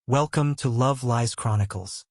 Welcome to Love Lies Chronicles.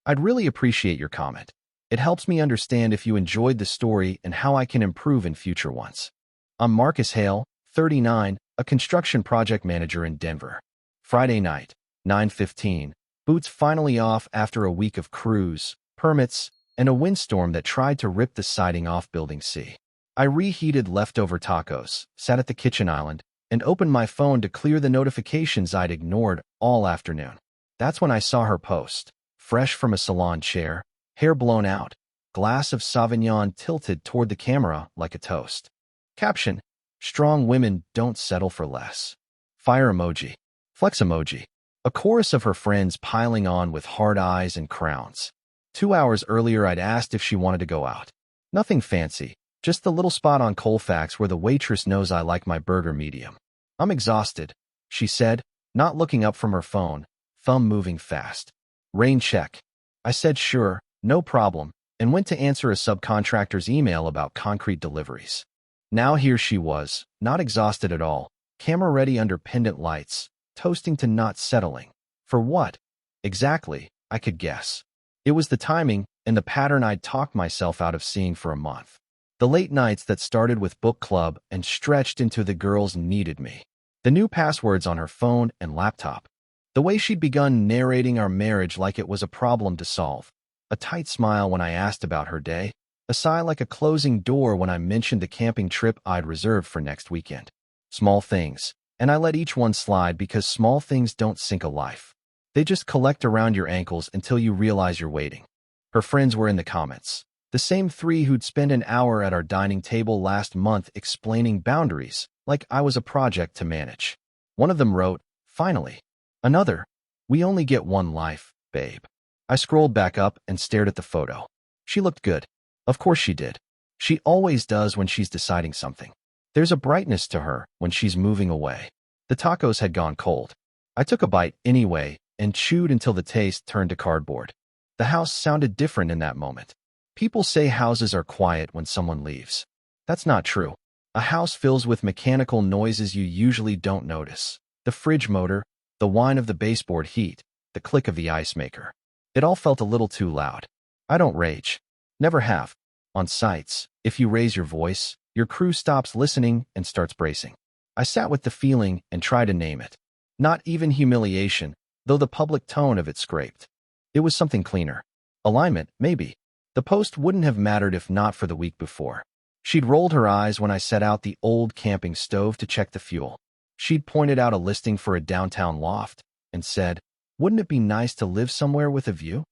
I'd really appreciate your comment. It helps me understand if you enjoyed the story and how I can improve in future ones. I'm Marcus Hale, 39, a construction project manager in Denver. Friday night, 9:15. Boots finally off after a week of crews, permits, and a windstorm that tried to rip the siding off Building C. I reheated leftover tacos, sat at the kitchen island, and opened my phone to clear the notifications I'd ignored all afternoon. That's when I saw her post, fresh from a salon chair, hair blown out, glass of Sauvignon tilted toward the camera like a toast. Caption: Strong women don't settle for less. Fire emoji. Flex emoji. A chorus of her friends piling on with hard eyes and crowns. 2 hours earlier, I'd asked if she wanted to go out. Nothing fancy, just the little spot on Colfax where the waitress knows I like my burger medium. I'm exhausted, she said, not looking up from her phone, thumb moving fast. Rain check. I said sure, no problem, and went to answer a subcontractor's email about concrete deliveries. Now here she was, not exhausted at all, camera ready under pendant lights, toasting to not settling. For what? Exactly, I could guess. It was the timing and the pattern I'd talked myself out of seeing for a month. The late nights that started with book club and stretched into the girls needed me. The new passwords on her phone and laptop. The way she'd begun narrating our marriage like it was a problem to solve. A tight smile when I asked about her day. A sigh like a closing door when I mentioned the camping trip I'd reserved for next weekend. Small things. And I let each one slide because small things don't sink a life. They just collect around your ankles until you realize you're waiting. Her friends were in the comments. The same three who'd spent an hour at our dining table last month explaining boundaries, like I was a project to manage. One of them wrote, "Finally." Another, "We only get one life, babe." I scrolled back up and stared at the photo. She looked good. Of course she did. She always does when she's deciding something. There's a brightness to her when she's moving away. The tacos had gone cold. I took a bite anyway and chewed until the taste turned to cardboard. The house sounded different in that moment. People say houses are quiet when someone leaves. That's not true. A house fills with mechanical noises you usually don't notice. The fridge motor, the whine of the baseboard heat, the click of the ice maker. It all felt a little too loud. I don't rage. Never have. On sites, if you raise your voice, your crew stops listening and starts bracing. I sat with the feeling and tried to name it. Not even humiliation, though the public tone of it scraped. It was something cleaner. Alignment, maybe. The post wouldn't have mattered if not for the week before. She'd rolled her eyes when I set out the old camping stove to check the fuel. She'd pointed out a listing for a downtown loft and said, "Wouldn't it be nice to live somewhere with a view?"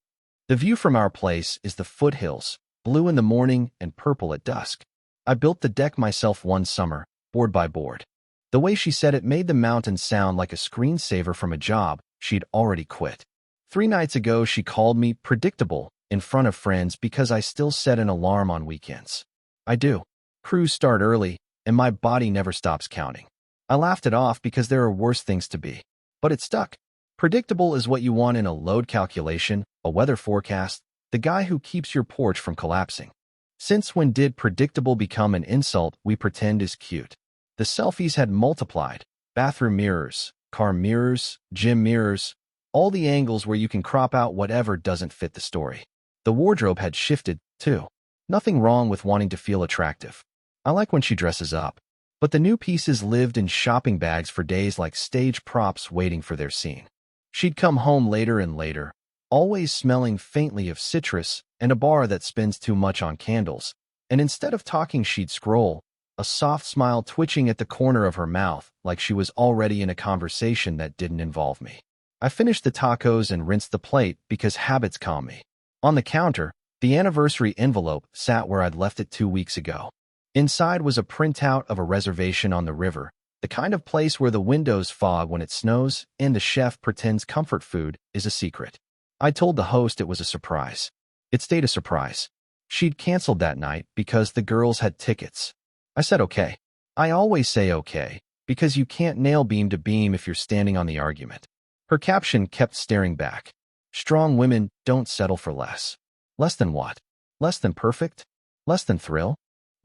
The view from our place is the foothills, blue in the morning and purple at dusk. I built the deck myself one summer, board by board. The way she said it made the mountains sound like a screensaver from a job she'd already quit. 3 nights ago, she called me predictable in front of friends because I still set an alarm on weekends. I do. Crews start early, and my body never stops counting. I laughed it off because there are worse things to be. But it stuck. Predictable is what you want in a load calculation, a weather forecast, the guy who keeps your porch from collapsing. Since when did predictable become an insult we pretend is cute? The selfies had multiplied. Bathroom mirrors, car mirrors, gym mirrors, all the angles where you can crop out whatever doesn't fit the story. The wardrobe had shifted, too. Nothing wrong with wanting to feel attractive. I like when she dresses up. But the new pieces lived in shopping bags for days like stage props waiting for their scene. She'd come home later and later, always smelling faintly of citrus and a bar that spends too much on candles, and instead of talking she'd scroll, a soft smile twitching at the corner of her mouth like she was already in a conversation that didn't involve me. I finished the tacos and rinsed the plate because habits calm me. On the counter, the anniversary envelope sat where I'd left it 2 weeks ago. Inside was a printout of a reservation on the river, the kind of place where the windows fog when it snows and the chef pretends comfort food is a secret. I told the host it was a surprise. It stayed a surprise. She'd canceled that night because the girls had tickets. I said okay. I always say okay, because you can't nail beam to beam if you're standing on the argument. Her caption kept staring back. Strong women don't settle for less. Less than what? Less than perfect? Less than thrill?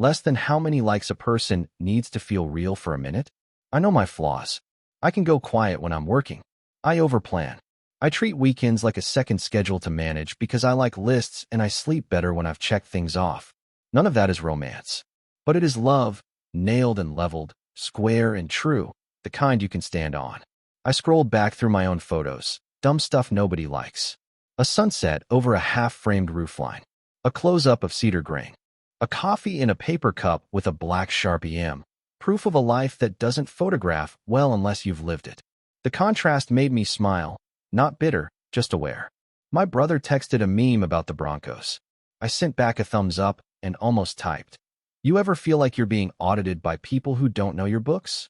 Less than how many likes a person needs to feel real for a minute? I know my flaws. I can go quiet when I'm working. I overplan. I treat weekends like a second schedule to manage because I like lists and I sleep better when I've checked things off. None of that is romance. But it is love, nailed and leveled, square and true, the kind you can stand on. I scrolled back through my own photos, dumb stuff nobody likes. A sunset over a half-framed roofline. A close-up of cedar grain. A coffee in a paper cup with a black Sharpie M. Proof of a life that doesn't photograph well unless you've lived it. The contrast made me smile, not bitter, just aware. My brother texted a meme about the Broncos. I sent back a thumbs up and almost typed, "You ever feel like you're being audited by people who don't know your books?"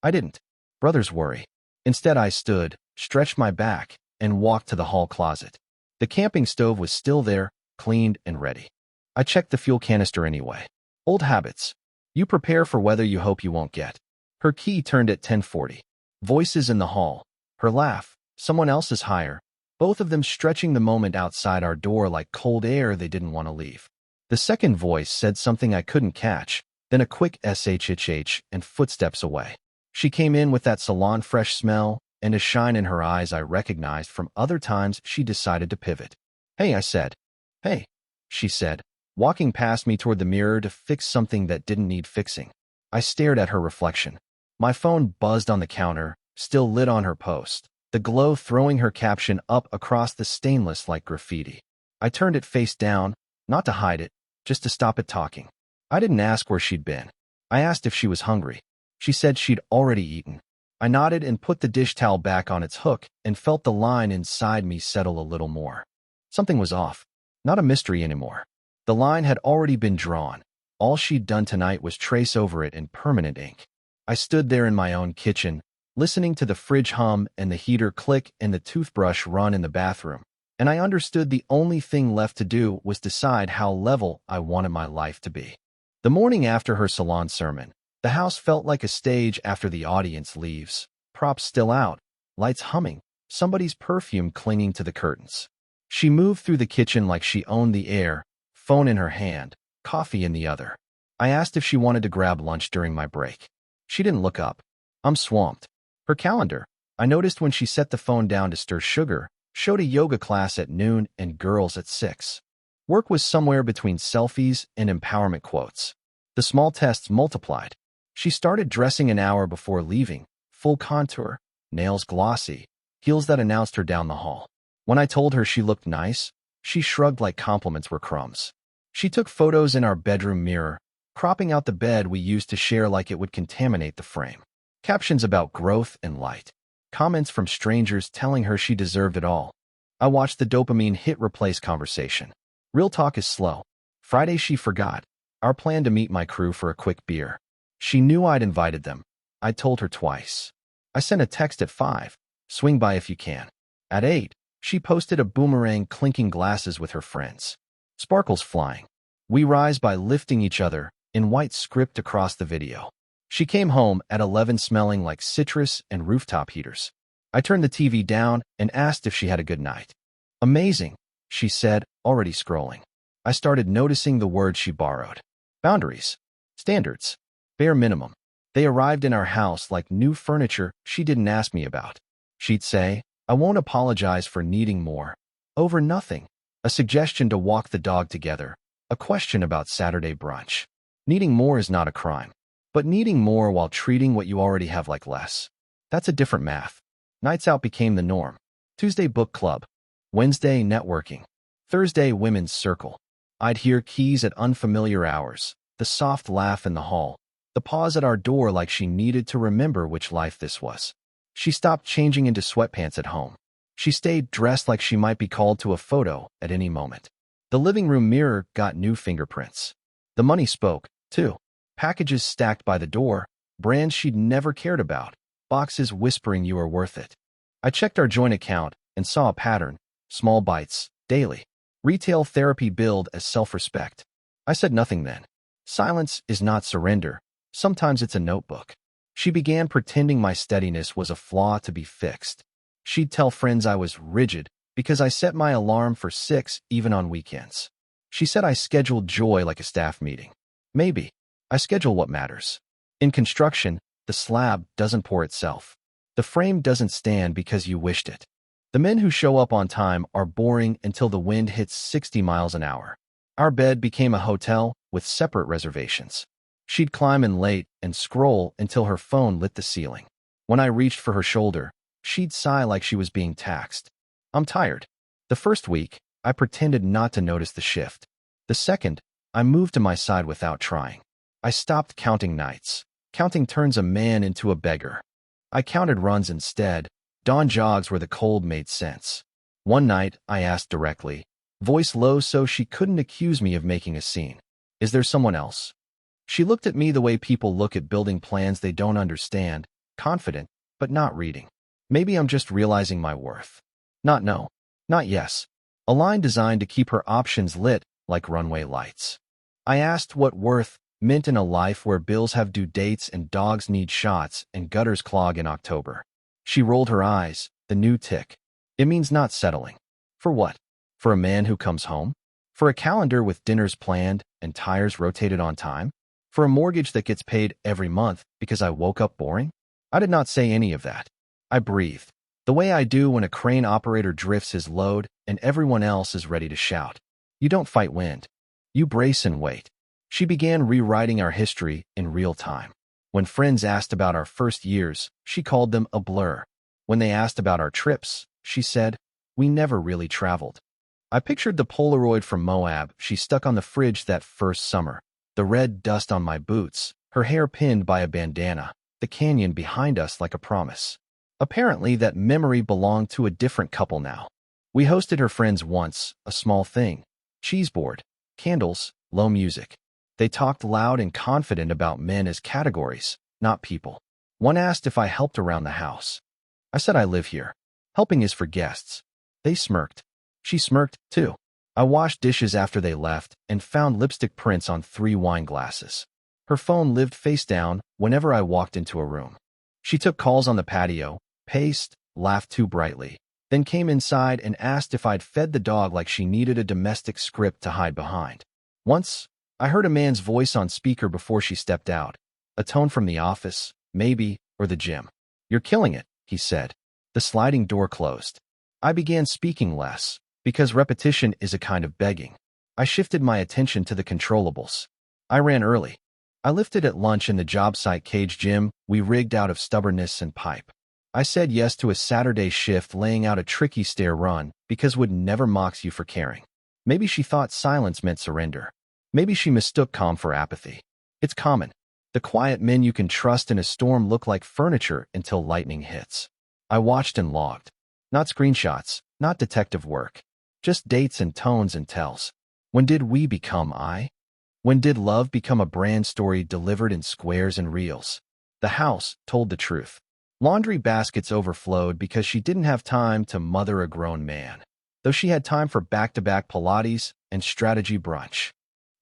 I didn't. Brothers worry. Instead, I stood, stretched my back, and walked to the hall closet. The camping stove was still there, cleaned and ready. I checked the fuel canister anyway. Old habits. You prepare for weather you hope you won't get. Her key turned at 10:40. Voices in the hall. Her laugh. Someone else's higher. Both of them stretching the moment outside our door like cold air they didn't want to leave. The second voice said something I couldn't catch, then a quick shhh and footsteps away. She came in with that salon fresh smell and a shine in her eyes I recognized from other times she decided to pivot. "Hey," I said. "Hey," she said, walking past me toward the mirror to fix something that didn't need fixing. I stared at her reflection. My phone buzzed on the counter, still lit on her post, the glow throwing her caption up across the stainless like graffiti. I turned it face down, not to hide it, just to stop it talking. I didn't ask where she'd been. I asked if she was hungry. She said she'd already eaten. I nodded and put the dish towel back on its hook and felt the line inside me settle a little more. Something was off. Not a mystery anymore. The line had already been drawn. All she'd done tonight was trace over it in permanent ink. I stood there in my own kitchen, listening to the fridge hum and the heater click and the toothbrush run in the bathroom, and I understood the only thing left to do was decide how level I wanted my life to be. The morning after her salon sermon, the house felt like a stage after the audience leaves, props still out, lights humming, somebody's perfume clinging to the curtains. She moved through the kitchen like she owned the air, phone in her hand, coffee in the other. I asked if she wanted to grab lunch during my break. She didn't look up. I'm swamped. Her calendar, I noticed when she set the phone down to stir sugar, showed a yoga class at noon and girls at 6. Work was somewhere between selfies and empowerment quotes. The small tests multiplied. She started dressing an hour before leaving, full contour, nails glossy, heels that announced her down the hall. When I told her she looked nice, she shrugged like compliments were crumbs. She took photos in our bedroom mirror, cropping out the bed we used to share like it would contaminate the frame. Captions about growth and light. Comments from strangers telling her she deserved it all. I watched the dopamine hit replace conversation. Real talk is slow. Friday she forgot. Our plan to meet my crew for a quick beer. She knew I'd invited them. I told her twice. I sent a text at 5. Swing by if you can. At 8, she posted a boomerang clinking glasses with her friends. Sparkles flying. We rise by lifting each other, in white script across the video. She came home at 11 smelling like citrus and rooftop heaters. I turned the TV down and asked if she had a good night. "Amazing," she said, already scrolling. I started noticing the words she borrowed. Boundaries. Standards. Bare minimum. They arrived in our house like new furniture she didn't ask me about. She'd say, "I won't apologize for needing more." Over nothing. A suggestion to walk the dog together. A question about Saturday brunch. Needing more is not a crime. But needing more while treating what you already have like less. That's a different math. Nights out became the norm. Tuesday book club. Wednesday networking. Thursday women's circle. I'd hear keys at unfamiliar hours. The soft laugh in the hall. The pause at our door like she needed to remember which life this was. She stopped changing into sweatpants at home. She stayed dressed like she might be called to a photo at any moment. The living room mirror got new fingerprints. The money spoke, too. Packages stacked by the door, brands she'd never cared about, boxes whispering you are worth it. I checked our joint account and saw a pattern, small bites, daily. Retail therapy billed as self-respect. I said nothing then. Silence is not surrender. Sometimes it's a notebook. She began pretending my steadiness was a flaw to be fixed. She'd tell friends I was rigid because I set my alarm for 6 even on weekends. She said I scheduled joy like a staff meeting. Maybe. I schedule what matters. In construction, the slab doesn't pour itself. The frame doesn't stand because you wished it. The men who show up on time are boring until the wind hits 60 miles an hour. Our bed became a hotel with separate reservations. She'd climb in late and scroll until her phone lit the ceiling. When I reached for her shoulder, she'd sigh like she was being taxed. I'm tired. The first week, I pretended not to notice the shift. The second, I moved to my side without trying. I stopped counting nights. Counting turns a man into a beggar. I counted runs instead, dawn jogs where the cold made sense. One night, I asked directly, voice low so she couldn't accuse me of making a scene. Is there someone else? She looked at me the way people look at building plans they don't understand, confident, but not reading. Maybe I'm just realizing my worth. Not no. Not yes. A line designed to keep her options lit like runway lights. I asked what worth meant in a life where bills have due dates and dogs need shots and gutters clog in October. She rolled her eyes, the new tick. It means not settling. For what? For a man who comes home? For a calendar with dinners planned and tires rotated on time? For a mortgage that gets paid every month because I woke up boring? I did not say any of that. I breathed, the way I do when a crane operator drifts his load and everyone else is ready to shout. You don't fight wind. You brace and wait. She began rewriting our history in real time. When friends asked about our first years, she called them a blur. When they asked about our trips, she said, we never really traveled. I pictured the Polaroid from Moab she stuck on the fridge that first summer, the red dust on my boots, her hair pinned by a bandana, the canyon behind us like a promise. Apparently, that memory belonged to a different couple now. We hosted her friends once, a small thing. Cheese board, candles, low music. They talked loud and confident about men as categories, not people. One asked if I helped around the house. I said I live here. Helping is for guests. They smirked. She smirked, too. I washed dishes after they left and found lipstick prints on 3 wine glasses. Her phone lived face down whenever I walked into a room. She took calls on the patio, paced, laughed too brightly, then came inside and asked if I'd fed the dog like she needed a domestic script to hide behind. Once, I heard a man's voice on speaker before she stepped out. A tone from the office, maybe, or the gym. You're killing it, he said. The sliding door closed. I began speaking less, because repetition is a kind of begging. I shifted my attention to the controllables. I ran early. I lifted at lunch in the job site cage gym we rigged out of stubbornness and pipe. I said yes to a Saturday shift laying out a tricky stair run because wood never mocks you for caring. Maybe she thought silence meant surrender. Maybe she mistook calm for apathy. It's common. The quiet men you can trust in a storm look like furniture until lightning hits. I watched and logged. Not screenshots, not detective work. Just dates and tones and tells. When did we become I? When did love become a brand story delivered in squares and reels? The house told the truth. Laundry baskets overflowed because she didn't have time to mother a grown man, though she had time for back-to-back Pilates and strategy brunch.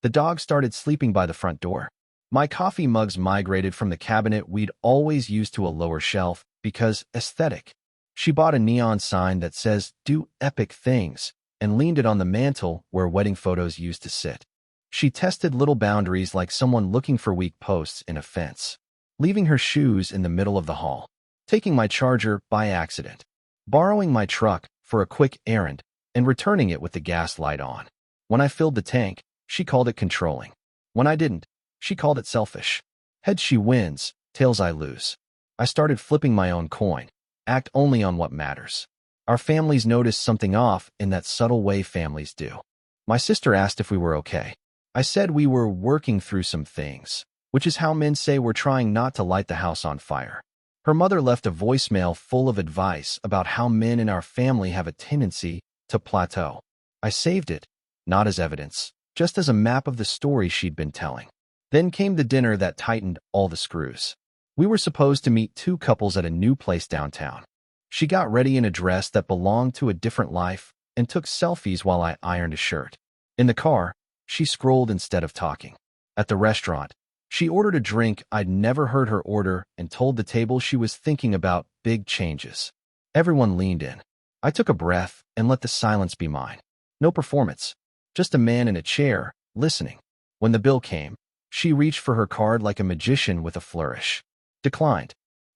The dog started sleeping by the front door. My coffee mugs migrated from the cabinet we'd always used to a lower shelf because aesthetic. She bought a neon sign that says, "Do epic things," and leaned it on the mantle where wedding photos used to sit. She tested little boundaries like someone looking for weak posts in a fence. Leaving her shoes in the middle of the hall. Taking my charger by accident. Borrowing my truck for a quick errand and returning it with the gas light on. When I filled the tank, she called it controlling. When I didn't, she called it selfish. Heads she wins, tails I lose. I started flipping my own coin. Act only on what matters. Our families noticed something off in that subtle way families do. My sister asked if we were okay. I said we were working through some things, which is how men say we're trying not to light the house on fire. Her mother left a voicemail full of advice about how men in our family have a tendency to plateau. I saved it, not as evidence, just as a map of the story she'd been telling. Then came the dinner that tightened all the screws. We were supposed to meet 2 couples at a new place downtown. She got ready in a dress that belonged to a different life and took selfies while I ironed a shirt. In the car, she scrolled instead of talking. At the restaurant, she ordered a drink I'd never heard her order and told the table she was thinking about big changes. Everyone leaned in. I took a breath and let the silence be mine. No performance, just a man in a chair, listening. When the bill came, she reached for her card like a magician with a flourish. Declined.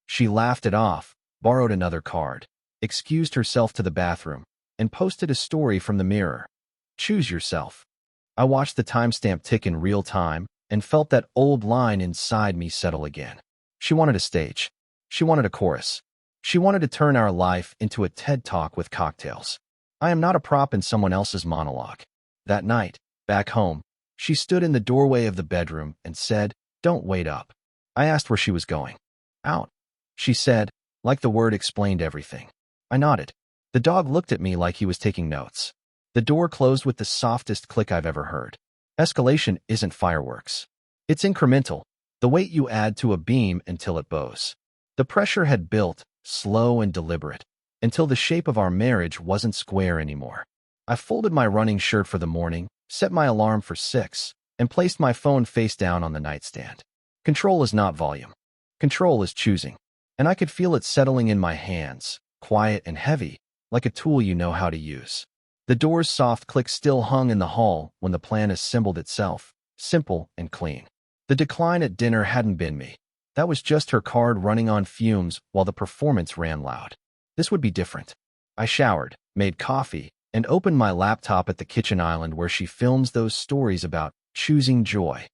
She laughed it off, borrowed another card. excused herself to the bathroom, and posted a story from the mirror. Choose yourself. I watched the timestamp tick in real time and felt that old line inside me settle again. She wanted a stage. She wanted a chorus. She wanted to turn our life into a TED Talk with cocktails. I am not a prop in someone else's monologue. That night, back home, she stood in the doorway of the bedroom and said, "Don't wait up." I asked where she was going. "Out," she said, like the word explained everything. I nodded. The dog looked at me like he was taking notes. The door closed with the softest click I've ever heard. Escalation isn't fireworks. It's incremental, the weight you add to a beam until it bows. The pressure had built, slow and deliberate, until the shape of our marriage wasn't square anymore. I folded my running shirt for the morning, set my alarm for 6, and placed my phone face down on the nightstand. Control is not volume. Control is choosing. And I could feel it settling in my hands, quiet and heavy, like a tool you know how to use. The door's soft click still hung in the hall when the plan assembled itself, simple and clean. The decline at dinner hadn't been me. That was just her card running on fumes while the performance ran loud. This would be different. I showered, made coffee, and opened my laptop at the kitchen island where she films those stories about choosing joy.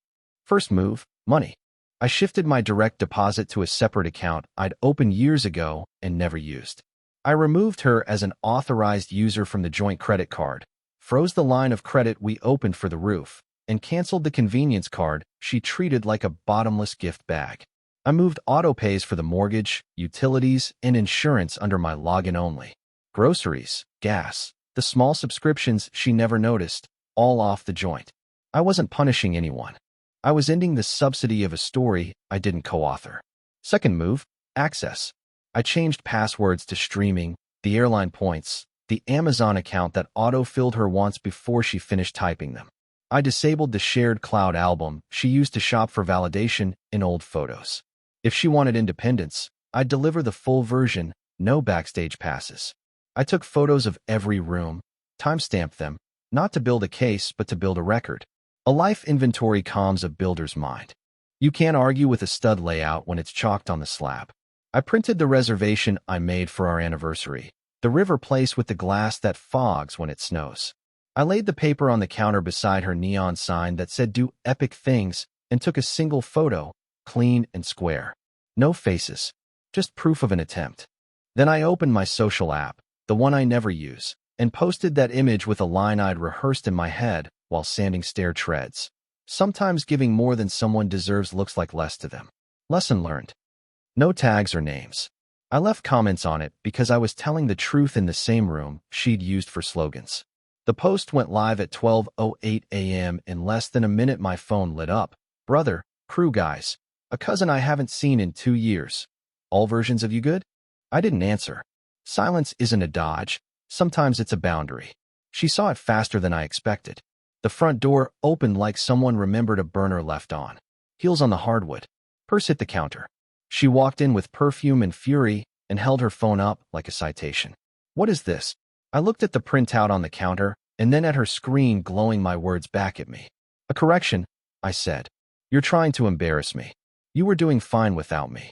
First move, money. I shifted my direct deposit to a separate account I'd opened years ago and never used. I removed her as an authorized user from the joint credit card, froze the line of credit we opened for the roof, and canceled the convenience card she treated like a bottomless gift bag. I moved auto-pays for the mortgage, utilities, and insurance under my login only. Groceries, gas, the small subscriptions she never noticed, all off the joint. I wasn't punishing anyone. I was ending the subsidy of a story I didn't co-author. Second move, access. I changed passwords to streaming, the airline points, the Amazon account that auto-filled her once before she finished typing them. I disabled the shared cloud album she used to shop for validation in old photos. If she wanted independence, I'd deliver the full version, no backstage passes. I took photos of every room, timestamped them, not to build a case but to build a record. A life inventory calms a builder's mind. You can't argue with a stud layout when it's chalked on the slab. I printed the reservation I made for our anniversary, the river place with the glass that fogs when it snows. I laid the paper on the counter beside her neon sign that said "Do epic things" and took a single photo, clean and square. No faces, just proof of an attempt. Then I opened my social app, the one I never use, and posted that image with a line I'd rehearsed in my head while sanding stair treads. Sometimes giving more than someone deserves looks like less to them. Lesson learned. No tags or names. I left comments on it because I was telling the truth in the same room she'd used for slogans. The post went live at 12:08 a.m. In less than a minute my phone lit up. "Brother, crew guys, a cousin I haven't seen in 2 years. All versions of you good?" I didn't answer. Silence isn't a dodge. Sometimes it's a boundary. She saw it faster than I expected. The front door opened like someone remembered a burner left on. Heels on the hardwood. Purse hit the counter. She walked in with perfume and fury and held her phone up like a citation. "What is this?" I looked at the printout on the counter and then at her screen glowing my words back at me. "A correction," I said. "You're trying to embarrass me. You were doing fine without me."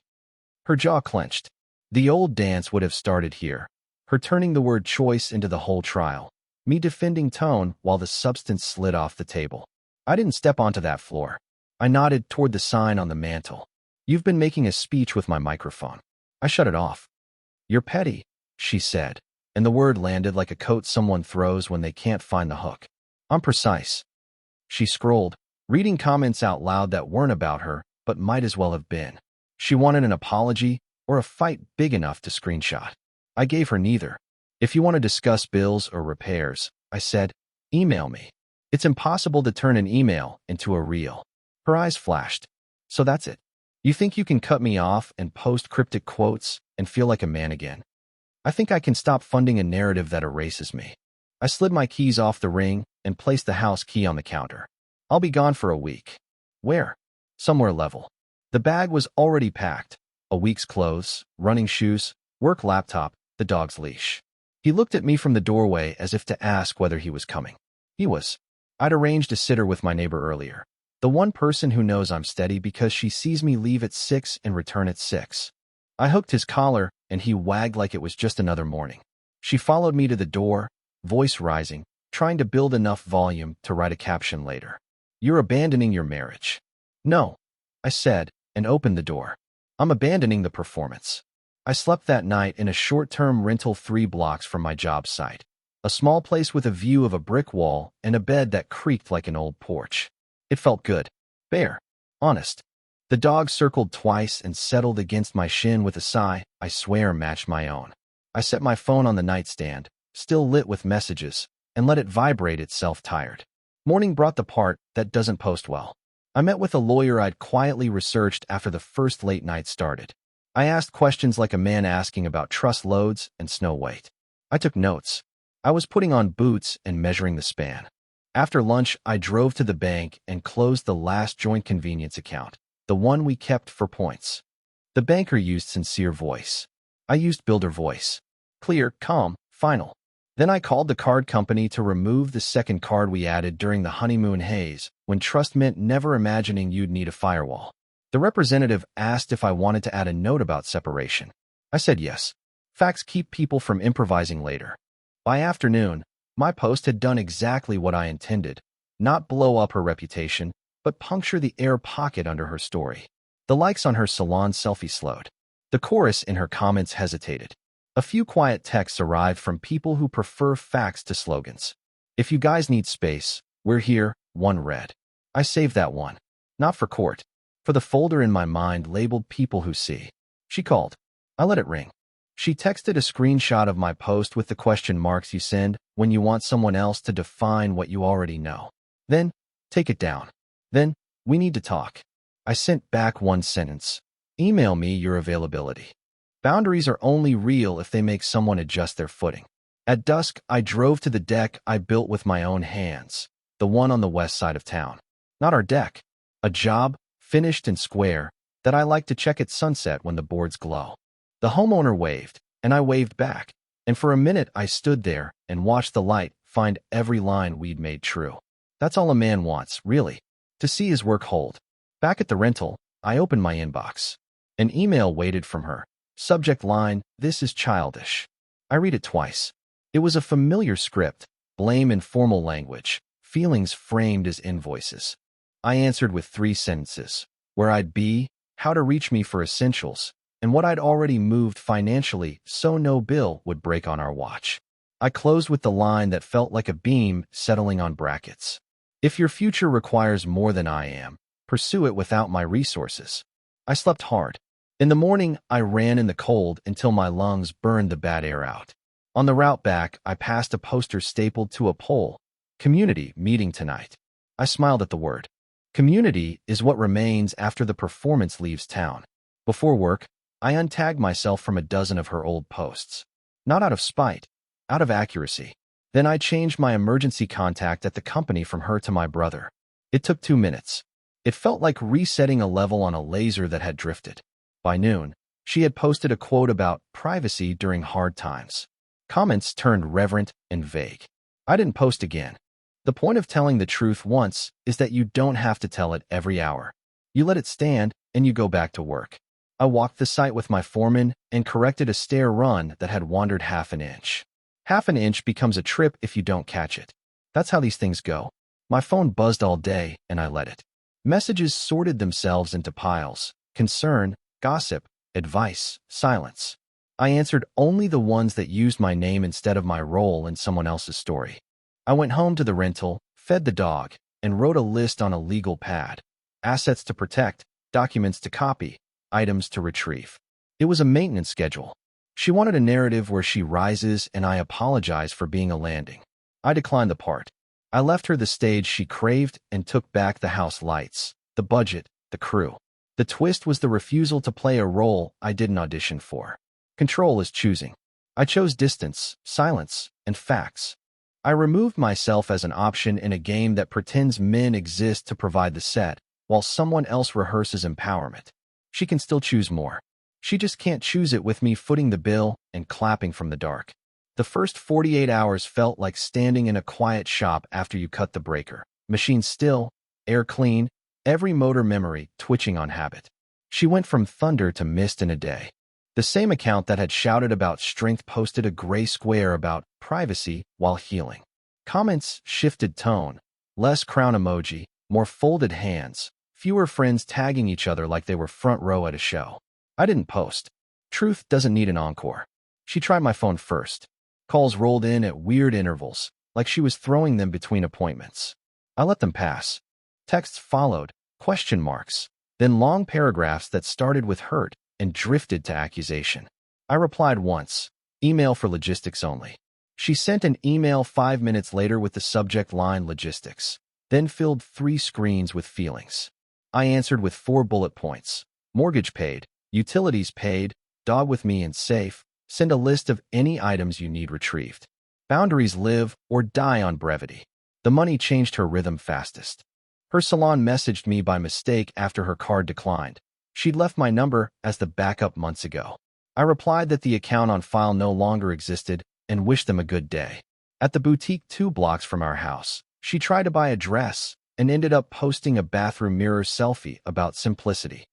Her jaw clenched. The old dance would have started here. Her turning the word choice into the whole trial. Me defending tone while the substance slid off the table. I didn't step onto that floor. I nodded toward the sign on the mantel. "You've been making a speech with my microphone." I shut it off. "You're petty," she said, and the word landed like a coat someone throws when they can't find the hook. "I'm precise." She scrolled, reading comments out loud that weren't about her, but might as well have been. She wanted an apology or a fight big enough to screenshot. I gave her neither. "If you want to discuss bills or repairs," I said, "email me." It's impossible to turn an email into a reel. Her eyes flashed. "So that's it. You think you can cut me off and post cryptic quotes and feel like a man again? I think I can stop funding a narrative that erases me." I slid my keys off the ring and placed the house key on the counter. "I'll be gone for a week." "Where?" "Somewhere level." The bag was already packed. A week's clothes, running shoes, work laptop, the dog's leash. He looked at me from the doorway as if to ask whether he was coming. He was. I'd arranged a sitter with my neighbor earlier. The one person who knows I'm steady because she sees me leave at 6 and return at 6. I hooked his collar, and he wagged like it was just another morning. She followed me to the door, voice rising, trying to build enough volume to write a caption later. "You're abandoning your marriage." "No," I said, and opened the door. "I'm abandoning the performance." I slept that night in a short-term rental 3 blocks from my job site. A small place with a view of a brick wall and a bed that creaked like an old porch. It felt good. Bare. Honest. The dog circled twice and settled against my shin with a sigh I swear matched my own. I set my phone on the nightstand, still lit with messages, and let it vibrate itself tired. Morning brought the part that doesn't post well. I met with a lawyer I'd quietly researched after the first late night started. I asked questions like a man asking about truss loads and snow weight. I took notes. I was putting on boots and measuring the span. After lunch, I drove to the bank and closed the last joint convenience account, the one we kept for points. The banker used sincere voice. I used builder voice. Clear, calm, final. Then I called the card company to remove the second card we added during the honeymoon haze, when trust meant never imagining you'd need a firewall. The representative asked if I wanted to add a note about separation. I said yes. Facts keep people from improvising later. By afternoon, my post had done exactly what I intended. Not blow up her reputation, but puncture the air pocket under her story. The likes on her salon selfie slowed. The chorus in her comments hesitated. A few quiet texts arrived from people who prefer facts to slogans. "If you guys need space, we're here," one read. I saved that one. Not for court. For the folder in my mind labeled people who see. She called. I let it ring. She texted a screenshot of my post with the question marks you send when you want someone else to define what you already know. Then, take it down. Then, we need to talk. I sent back one sentence. Email me your availability. Boundaries are only real if they make someone adjust their footing. At dusk, I drove to the deck I built with my own hands, the one on the west side of town. Not our deck. A job, finished and square, that I like to check at sunset when the boards glow. The homeowner waved, and I waved back, and for a minute I stood there and watched the light find every line we'd made true. That's all a man wants, really, to see his work hold. Back at the rental, I opened my inbox. An email waited from her. Subject line, "This is childish." I read it twice. It was a familiar script, blame in formal language, feelings framed as invoices. I answered with 3 sentences. Where I'd be, how to reach me for essentials, and what I'd already moved financially so no bill would break on our watch. I closed with the line that felt like a beam settling on brackets. If your future requires more than I am, pursue it without my resources. I slept hard. In the morning, I ran in the cold until my lungs burned the bad air out. On the route back, I passed a poster stapled to a pole. Community meeting tonight. I smiled at the word. Community is what remains after the performance leaves town. Before work, I untagged myself from a dozen of her old posts. Not out of spite, out of accuracy. Then I changed my emergency contact at the company from her to my brother. It took 2 minutes. It felt like resetting a level on a laser that had drifted. By noon, she had posted a quote about privacy during hard times. Comments turned reverent and vague. I didn't post again. The point of telling the truth once is that you don't have to tell it every hour. You let it stand, and you go back to work. I walked the site with my foreman and corrected a stair run that had wandered half an inch. Half an inch becomes a trip if you don't catch it. That's how these things go. My phone buzzed all day, and I let it. Messages sorted themselves into piles. Concern, gossip, advice, silence. I answered only the ones that used my name instead of my role in someone else's story. I went home to the rental, fed the dog, and wrote a list on a legal pad. Assets to protect, documents to copy, items to retrieve. It was a maintenance schedule. She wanted a narrative where she rises and I apologize for being a landing. I declined the part. I left her the stage she craved and took back the house lights, the budget, the crew. The twist was the refusal to play a role I didn't audition for. Control is choosing. I chose distance, silence, and facts. I removed myself as an option in a game that pretends men exist to provide the set, while someone else rehearses empowerment. She can still choose more. She just can't choose it with me footing the bill and clapping from the dark. The first 48 hours felt like standing in a quiet shop after you cut the breaker. Machine still, air clean, every motor memory twitching on habit. She went from thunder to mist in a day. The same account that had shouted about strength posted a gray square about privacy while healing. Comments shifted tone, less crown emoji, more folded hands, fewer friends tagging each other like they were front row at a show. I didn't post. Truth doesn't need an encore. She tried my phone first. Calls rolled in at weird intervals, like she was throwing them between appointments. I let them pass. Texts followed, question marks, then long paragraphs that started with hurt and drifted to accusation. I replied once, email for logistics only. She sent an email 5 minutes later with the subject line logistics, then filled 3 screens with feelings. I answered with 4 bullet points. Mortgage paid, utilities paid, dog with me and safe, send a list of any items you need retrieved. Boundaries live or die on brevity. The money changed her rhythm fastest. Her salon messaged me by mistake after her card declined. She'd left my number as the backup months ago. I replied that the account on file no longer existed and wished them a good day. At the boutique 2 blocks from our house, she tried to buy a dress and ended up posting a bathroom mirror selfie about simplicity.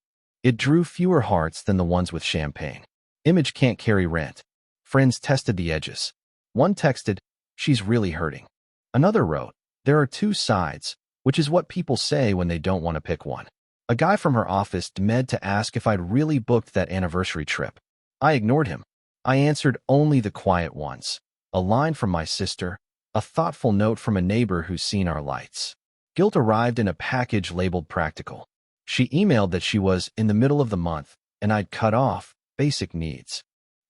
It drew fewer hearts than the ones with champagne. Image can't carry rent. Friends tested the edges. One texted, she's really hurting. Another wrote, there are 2 sides, which is what people say when they don't want to pick one. A guy from her office DM'd to ask if I'd really booked that anniversary trip. I ignored him. I answered only the quiet ones. A line from my sister, a thoughtful note from a neighbor who's seen our lights. Guilt arrived in a package labeled practical. She emailed that she was in the middle of the month, and I'd cut off basic needs.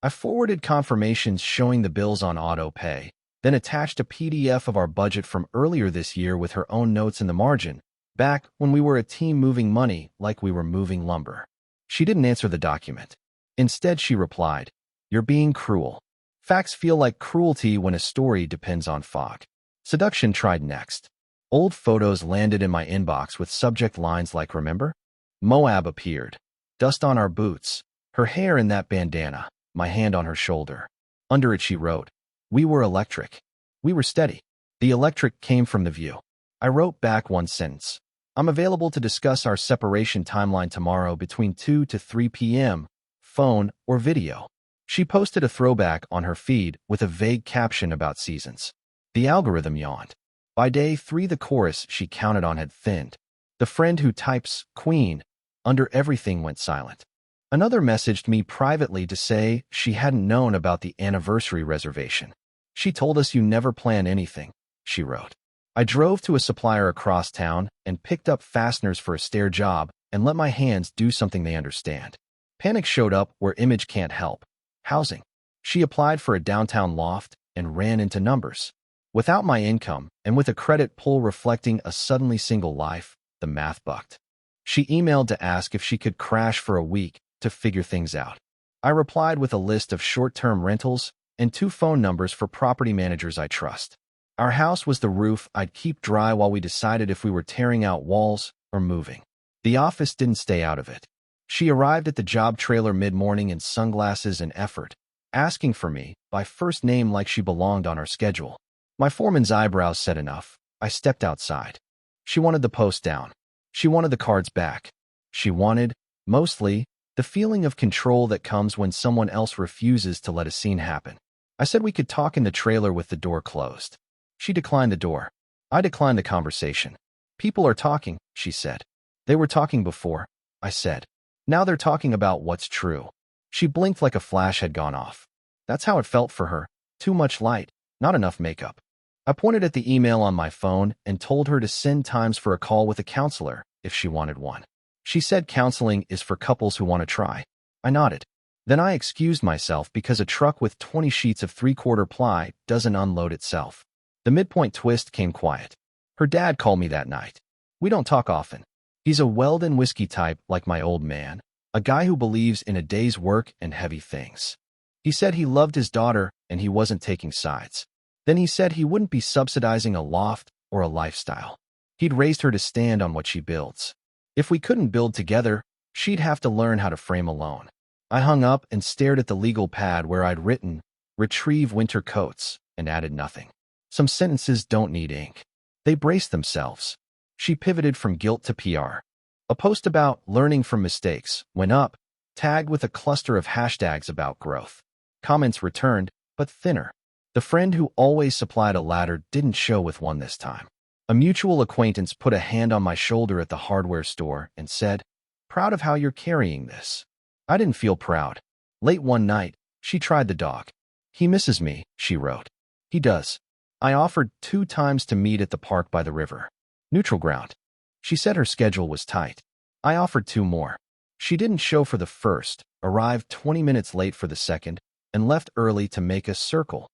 I forwarded confirmations showing the bills on auto pay, then attached a PDF of our budget from earlier this year with her own notes in the margin, back when we were a team moving money like we were moving lumber. She didn't answer the document. Instead, she replied, you're being cruel. Facts feel like cruelty when a story depends on fog. Seduction tried next. Old photos landed in my inbox with subject lines like remember? Moab appeared. Dust on our boots. Her hair in that bandana. My hand on her shoulder. Under it she wrote, we were electric. We were steady. The electric came from the view. I wrote back one sentence. I'm available to discuss our separation timeline tomorrow between 2 to 3 p.m., phone or video. She posted a throwback on her feed with a vague caption about seasons. The algorithm yawned. By day 3 the chorus she counted on had thinned. The friend who types, Queen, under everything went silent. Another messaged me privately to say she hadn't known about the anniversary reservation. She told us you never plan anything, she wrote. I drove to a supplier across town and picked up fasteners for a stair job and let my hands do something they understand. Panic showed up where image can't help. Housing. She applied for a downtown loft and ran into numbers. Without my income and with a credit pull reflecting a suddenly single life, the math bucked. She emailed to ask if she could crash for a week to figure things out. I replied with a list of short-term rentals and 2 phone numbers for property managers I trust. Our house was the roof I'd keep dry while we decided if we were tearing out walls or moving. The office didn't stay out of it. She arrived at the job trailer mid-morning in sunglasses and effort, asking for me by first name like she belonged on our schedule. My foreman's eyebrows said enough. I stepped outside. She wanted the post down. She wanted the cards back. She wanted, mostly, the feeling of control that comes when someone else refuses to let a scene happen. I said we could talk in the trailer with the door closed. She declined the door. I declined the conversation. People are talking, she said. They were talking before, I said. Now they're talking about what's true. She blinked like a flash had gone off. That's how it felt for her. Too much light, not enough makeup. I pointed at the email on my phone and told her to send times for a call with a counselor if she wanted one. She said counseling is for couples who want to try. I nodded. Then I excused myself because a truck with 20 sheets of 3/4 ply doesn't unload itself. The midpoint twist came quiet. Her dad called me that night. We don't talk often. He's a Weldon whiskey type like my old man, a guy who believes in a day's work and heavy things. He said he loved his daughter and he wasn't taking sides. Then he said he wouldn't be subsidizing a loft or a lifestyle. He'd raised her to stand on what she builds. If we couldn't build together, she'd have to learn how to frame alone. I hung up and stared at the legal pad where I'd written, retrieve winter coats, and added nothing. Some sentences don't need ink. They brace themselves. She pivoted from guilt to PR. A post about learning from mistakes went up, tagged with a cluster of hashtags about growth. Comments returned, but thinner. The friend who always supplied a ladder didn't show with one this time. A mutual acquaintance put a hand on my shoulder at the hardware store and said, "Proud of how you're carrying this." I didn't feel proud. Late one night, she tried the dog. "He misses me," she wrote. "He does." I offered 2 times to meet at the park by the river. Neutral ground. She said her schedule was tight. I offered 2 more. She didn't show for the first, arrived 20 minutes late for the second, and left early to make a circle.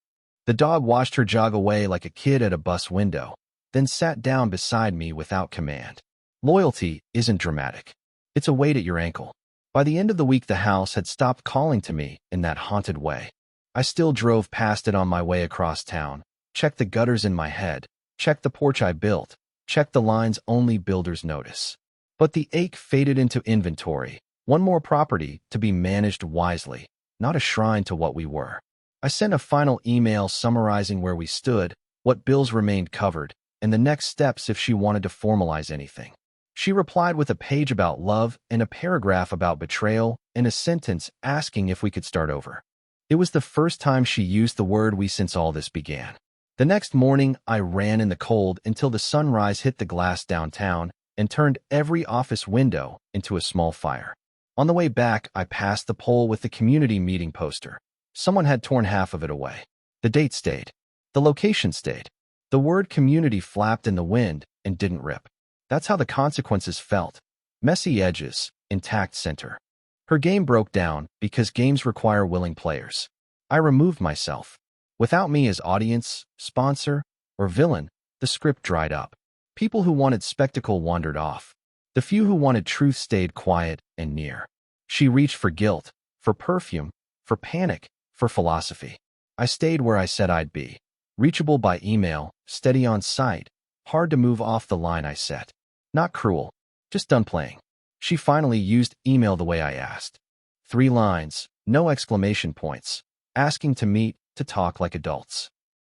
The dog watched her jog away like a kid at a bus window, then sat down beside me without command. Loyalty isn't dramatic. It's a weight at your ankle. By the end of the week, the house had stopped calling to me in that haunted way. I still drove past it on my way across town, checked the gutters in my head, checked the porch I built, checked the lines only builders notice. But the ache faded into inventory, one more property to be managed wisely, not a shrine to what we were. I sent a final email summarizing where we stood, what bills remained covered, and the next steps if she wanted to formalize anything. She replied with a page about love and a paragraph about betrayal and a sentence asking if we could start over. It was the first time she used the word "we" since all this began. The next morning, I ran in the cold until the sunrise hit the glass downtown and turned every office window into a small fire. On the way back, I passed the pole with the community meeting poster. Someone had torn half of it away. The date stayed. The location stayed. The word community flapped in the wind and didn't rip. That's how the consequences felt. Messy edges, intact center. Her game broke down because games require willing players. I removed myself. Without me as audience, sponsor, or villain, the script dried up. People who wanted spectacle wandered off. The few who wanted truth stayed quiet and near. She reached for guilt, for perfume, for panic, for philosophy. I stayed where I said I'd be. Reachable by email, steady on site, hard to move off the line I set. Not cruel, just done playing. She finally used email the way I asked. 3 lines, no exclamation points, asking to meet, to talk like adults.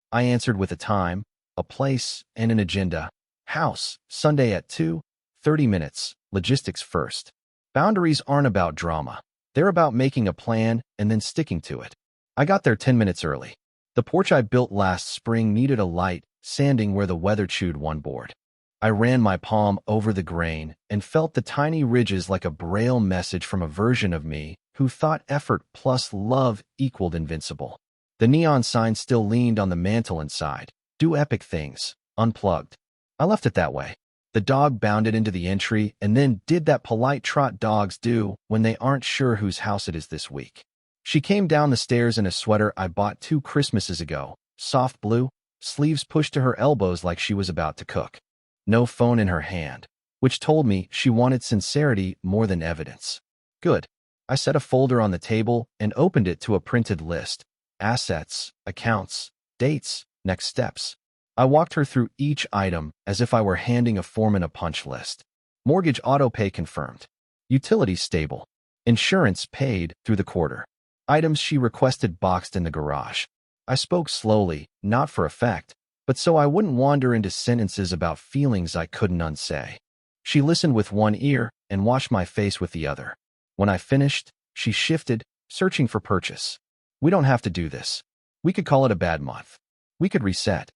I answered with a time, a place, and an agenda. House, Sunday at 2, 30 minutes, logistics first. Boundaries aren't about drama. They're about making a plan and then sticking to it. I got there 10 minutes early. The porch I built last spring needed a light, sanding where the weather chewed one board. I ran my palm over the grain and felt the tiny ridges like a braille message from a version of me who thought effort plus love equaled invincible. The neon sign still leaned on the mantle inside. Do epic things. Unplugged. I left it that way. The dog bounded into the entry and then did that polite trot dogs do when they aren't sure whose house it is this week. She came down the stairs in a sweater I bought 2 Christmases ago, soft blue, sleeves pushed to her elbows like she was about to cook. No phone in her hand, which told me she wanted sincerity more than evidence. Good. I set a folder on the table and opened it to a printed list. Assets, accounts, dates, next steps. I walked her through each item as if I were handing a foreman a punch list. Mortgage autopay confirmed. Utilities stable. Insurance paid through the quarter. Items she requested boxed in the garage. I spoke slowly, not for effect, but so I wouldn't wander into sentences about feelings I couldn't unsay. She listened with one ear and washed my face with the other. When I finished, she shifted, searching for purchase. We don't have to do this. We could call it a bad month. We could reset.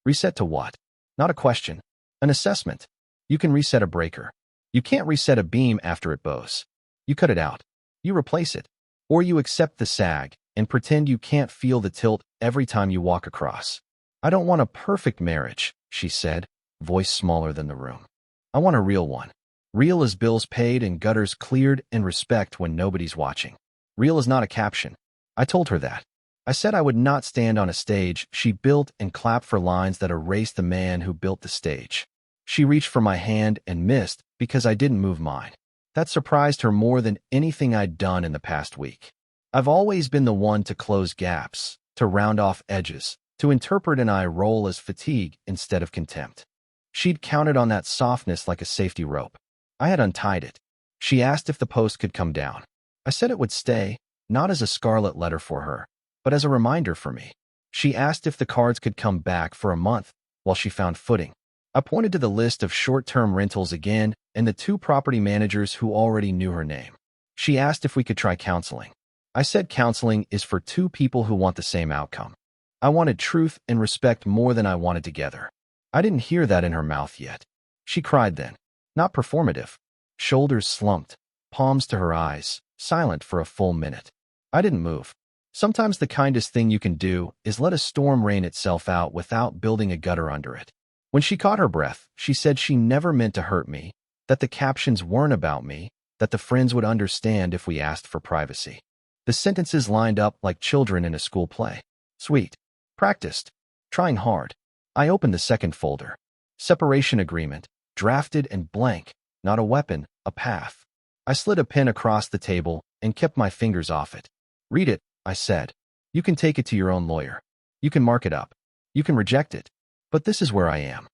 Reset to what? Not a question. An assessment. You can reset a breaker. You can't reset a beam after it bows. You cut it out. You replace it. Or you accept the sag and pretend you can't feel the tilt every time you walk across. I don't want a perfect marriage, she said, voice smaller than the room. I want a real one. Real as bills paid and gutters cleared and respect when nobody's watching. Real is not a caption. I told her that. I said I would not stand on a stage she built and clap for lines that erased the man who built the stage. She reached for my hand and missed because I didn't move mine. That surprised her more than anything I'd done in the past week. I've always been the one to close gaps, to round off edges, to interpret an eye roll as fatigue instead of contempt. She'd counted on that softness like a safety rope. I had untied it. She asked if the post could come down. I said it would stay, not as a scarlet letter for her, but as a reminder for me. She asked if the cards could come back for a month while she found footing. I pointed to the list of short-term rentals again and the 2 property managers who already knew her name. She asked if we could try counseling. I said counseling is for two people who want the same outcome. I wanted truth and respect more than I wanted together. I didn't hear that in her mouth yet. She cried then. Not performative. Shoulders slumped, palms to her eyes, silent for a full minute. I didn't move. Sometimes the kindest thing you can do is let a storm rain itself out without building a gutter under it. When she caught her breath, she said she never meant to hurt me, that the captions weren't about me, that the friends would understand if we asked for privacy. The sentences lined up like children in a school play. Sweet. Practiced. Trying hard. I opened the second folder. Separation agreement. Drafted and blank. Not a weapon, a path. I slid a pen across the table and kept my fingers off it. Read it, I said. You can take it to your own lawyer. You can mark it up. You can reject it. But this is where I am.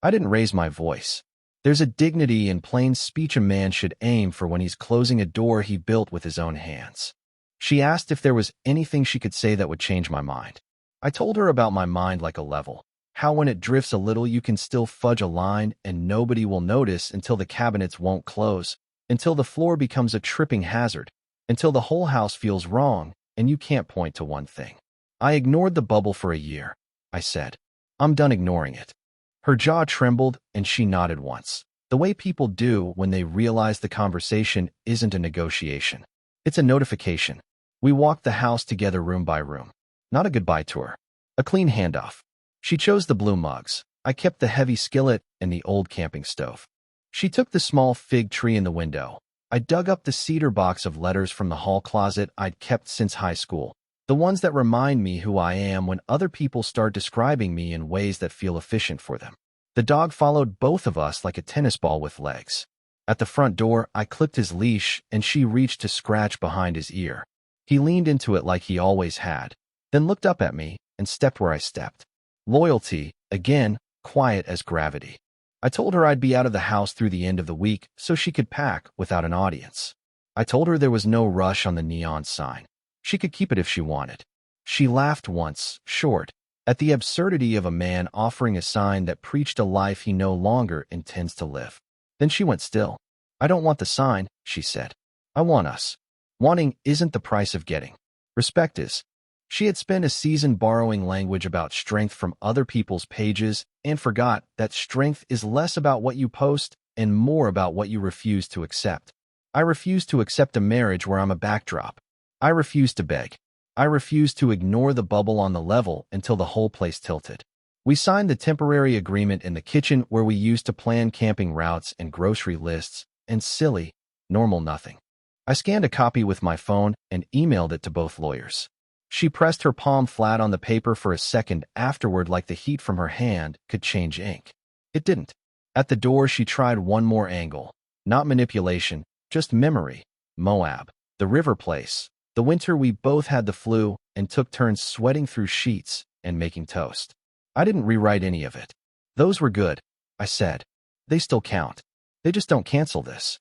I didn't raise my voice. There's a dignity in plain speech a man should aim for when he's closing a door he built with his own hands. She asked if there was anything she could say that would change my mind. I told her about my mind like a level. How when it drifts a little you can still fudge a line and nobody will notice until the cabinets won't close, until the floor becomes a tripping hazard, until the whole house feels wrong and you can't point to one thing. I ignored the bubble for a year, I said. I'm done ignoring it. Her jaw trembled and she nodded once, the way people do when they realize the conversation isn't a negotiation. It's a notification. We walked the house together room by room. Not a goodbye tour. A clean handoff. She chose the blue mugs. I kept the heavy skillet and the old camping stove. She took the small fig tree in the window. I dug up the cedar box of letters from the hall closet I'd kept since high school. The ones that remind me who I am when other people start describing me in ways that feel efficient for them. The dog followed both of us like a tennis ball with legs. At the front door, I clipped his leash and she reached to scratch behind his ear. He leaned into it like he always had, then looked up at me and stepped where I stepped. Loyalty, again, quiet as gravity. I told her I'd be out of the house through the end of the week so she could pack without an audience. I told her there was no rush on the neon sign. She could keep it if she wanted. She laughed once, short, at the absurdity of a man offering a sign that preached a life he no longer intends to live. Then she went still. I don't want the sign, she said. I want us. Wanting isn't the price of getting. Respect is. She had spent a season borrowing language about strength from other people's pages and forgot that strength is less about what you post and more about what you refuse to accept. I refuse to accept a marriage where I'm a backdrop. I refuse to beg. I refuse to ignore the bubble on the level until the whole place tilted. We signed the temporary agreement in the kitchen where we used to plan camping routes and grocery lists, and silly, normal nothing. I scanned a copy with my phone and emailed it to both lawyers. She pressed her palm flat on the paper for a second afterward like the heat from her hand could change ink. It didn't. At the door she tried one more angle. Not manipulation, just memory. Moab. The river place. The winter we both had the flu and took turns sweating through sheets and making toast. I didn't rewrite any of it. Those were good, I said. They still count. They just don't cancel this.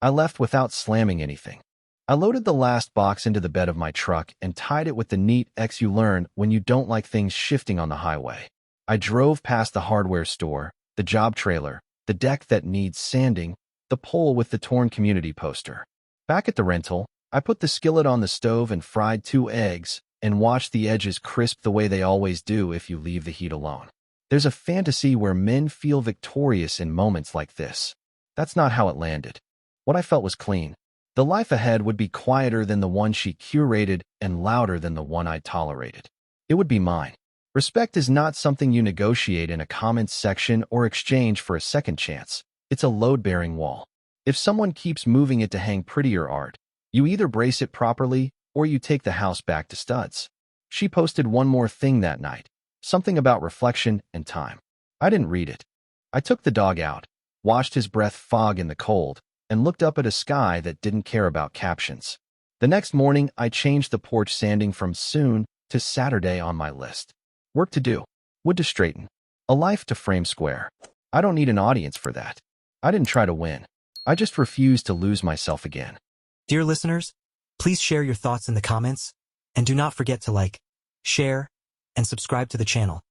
I left without slamming anything. I loaded the last box into the bed of my truck and tied it with the neat X you learn when you don't like things shifting on the highway. I drove past the hardware store, the job trailer, the deck that needs sanding, the pole with the torn community poster. Back at the rental, I put the skillet on the stove and fried 2 eggs and watched the edges crisp the way they always do if you leave the heat alone. There's a fantasy where men feel victorious in moments like this. That's not how it landed. What I felt was clean. The life ahead would be quieter than the one she curated and louder than the one I tolerated. It would be mine. Respect is not something you negotiate in a comments section or exchange for a second chance. It's a load-bearing wall. If someone keeps moving it to hang prettier art, you either brace it properly or you take the house back to studs. She posted one more thing that night, something about reflection and time. I didn't read it. I took the dog out, watched his breath fog in the cold, and looked up at a sky that didn't care about captions. The next morning, I changed the porch sanding from soon to Saturday on my list. Work to do. Wood to straighten. A life to frame square. I don't need an audience for that. I didn't try to win. I just refused to lose myself again. Dear listeners, please share your thoughts in the comments, and do not forget to like, share, and subscribe to the channel.